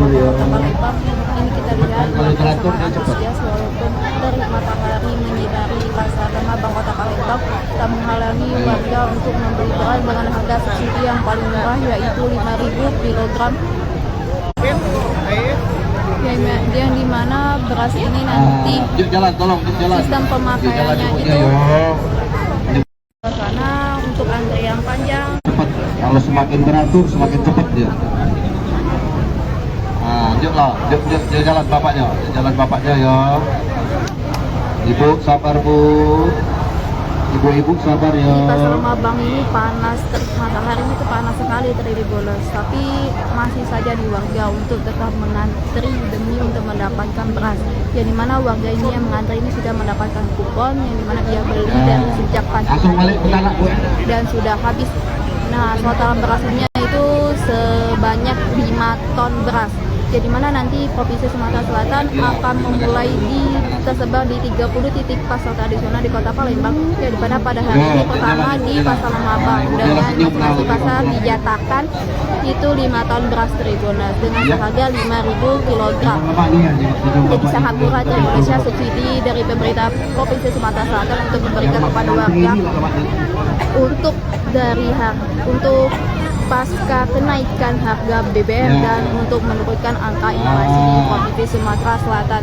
Ini kita lihat sangat antusias walaupun terik matahari menyinari pasar Tanah Abang Kota Palembang tak menghalangi warga untuk membeli beras dengan harga subsidi yang paling murah yaitu 5.000 kilogram. Yang dimana beras ini nanti sistem pemakaiannya itu karena untuk antrian panjang. Kalau semakin beratur semakin cepat dia. Yuk jalan bapaknya ya. Ibu sabar bu. Ibu sabar ya. Di pasar Mabang ini panas, mataharinya itu panas sekali Tribolas, tapi masih saja di warga untuk tetap mengantri demi untuk mendapatkan beras. Yang dimana warga ini yang mengantri ini sudah mendapatkan kupon yang dimana dia beli dari sejak pagi dan sudah habis. Nah, total berasnya itu sebanyak 5 ton beras. Jadi mana nanti Provinsi Sumatera Selatan akan memulai tersebar di 30 titik pasar tradisional di Kota Palembang. Jadi pada hari ini pertama di Pasar Mabang dengan estimasi pasar dijatakan itu 5 ton beras Tribonas dengan harga 5.000 kilogram. Jadi sangat murah di Indonesia subsidi dari pemerintah Provinsi Sumatera Selatan untuk memberikan kepada warga untuk pasca kenaikan harga BBM dan untuk menurunkan angka inflasi di Provinsi Sumatera Selatan.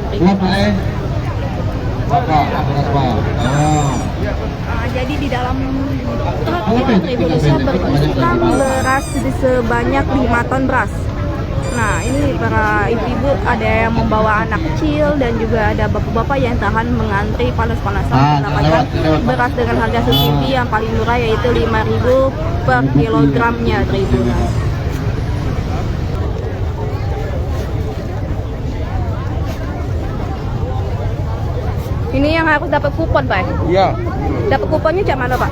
Jadi di dalam truk Indonesia berisikan beras sebanyak 5 ton beras. Nah, ini para ibu-ibu ada yang membawa anak kecil dan juga ada bapak-bapak yang tahan mengantri panas-panasan mendapatkan beras dengan harga subsidi yang paling murah yaitu 5.000 per kilogramnya Tribunas. Ini yang harus dapat kupon, Pak? Iya. Dapat kuponnya cak mana, Pak?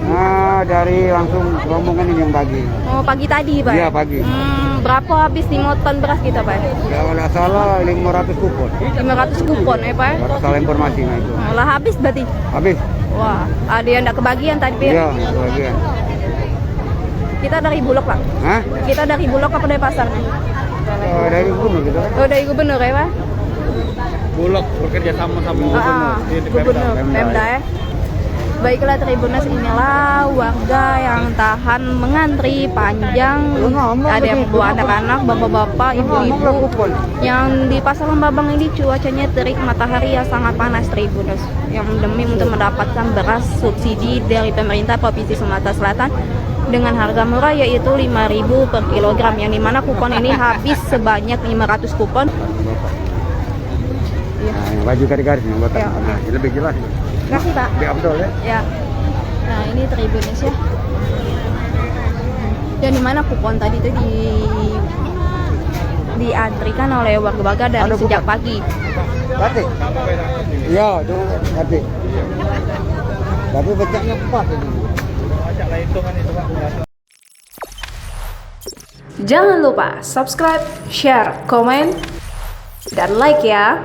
Nah, dari langsung rombongan ini yang pagi. Oh, pagi tadi, Pak? Iya, pagi. Berapa habis 5 ton beras kita, Pak? Kalau nggak salah 500 kupon. 500 kupon ya, Pak? Nggak salah informasinya itu. Lah habis berarti? Habis. Wah, ada yang nggak kebagian tadi, Pak? Iya, kebagian. Kita dari Bulog, Pak? Hah? Kita dari Bulog apa dari pasarnya? Dari gubernur gitu kan? Oh, dari gubernur ya, Pak? Bulog bekerja sama gubernur Pemda ya. Baiklah Tribunas, inilah warga yang tahan mengantri panjang. Ada yang membawa anak-anak, bapak-bapak, ibu-ibu. Yang di Pasar Mabang ini cuacanya terik, matahari yang sangat panas Tribunas. Yang demi untuk mendapatkan beras subsidi dari pemerintah Provinsi Sumatera Selatan dengan harga murah yaitu 5.000 per kilogram. Yang dimana kupon ini habis sebanyak 500 kupon. Nah, baju garis-garisnya buat lebih jelas. Kasih Pak. Lebih abdol ya. Ya. Nah ini Tribunas ya. Dan dimana kupon tadi itu diantrikan oleh warga-warga dari sejak pagi. Berarti? Iya, itu berarti. Tapi becaknya 4 ini. Jangan lupa subscribe, share, komen, dan like ya.